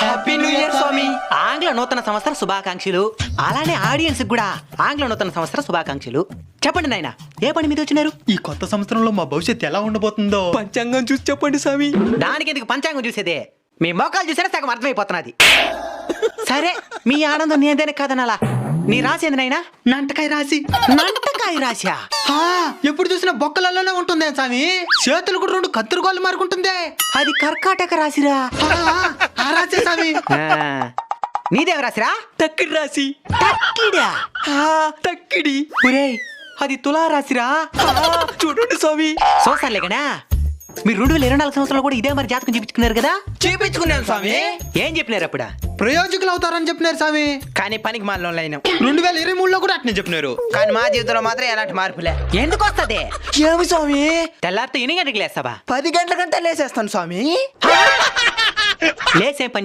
Happy new year స్వామి. ఆంగ్ల నూతన సంవత్సర శుభాకాంక్షలు. అలానే ఆడియన్స్ కూడా ఆంగ్ల నూతన సంవత్సర శుభాకాంక్షలు. చెప్పండి నాయన, ఏ పని మీద వచ్చినారు? ఈ కొత్త సంవత్సరంలో మా భవిష్యత్తు ఎలా ఉండబోతుందో పంచాంగం చూసి చెప్పండి స్వామి. దానికి ఎందుకు పంచాంగం చూసేదే? మీ మోకాలు చూసేనా సగం అర్థమైపోతున్నది. సరే, మీ ఆనందం నేందేనే కాదనాలా. నీ రాసి ఏంది నాయనా? నంటకాయ రాసి. నంటకాయ రాశా? ఎప్పుడు చూసినా బొక్కలలోనే ఉంటుంది స్వామి. చేతులు కూడా 2 కత్తిరిగోళ్ళు మారుకుంటుంది. అది కర్కాటక రాశిరా. ఆ రాసే స్వామి. నీదేవ రాశిరా? తక్కిడి రాసి. తక్కిడా? తక్కిడి. ఒరేయ్, అది తులా రాశిరా. చూడండి స్వామి. చూసారులేకనా, మీరు 2024 సంవత్సరంలో కూడా ఇదే మరి జాతకం చూపించుకున్నారు కదా? చూపించుకున్నాను స్వామి. ఏం చెప్పినారు అప్పుడు? ప్రయోజకులు అవుతారని చెప్పినారు స్వామి. కానీ పనికి మాలలో అయినాం. 2023లో కూడా అట్నే చెప్పినారు. కానీ మా జీవితంలో మాత్రం ఎలాంటి మార్పులే. ఎందుకు వస్తుంది? ఏమి స్వామి? తెల్లారితో ఎన్ని గంటలకు లేస్తావా? 10 గంటల కంటే లేసేస్తాను స్వామి. లేసేం పని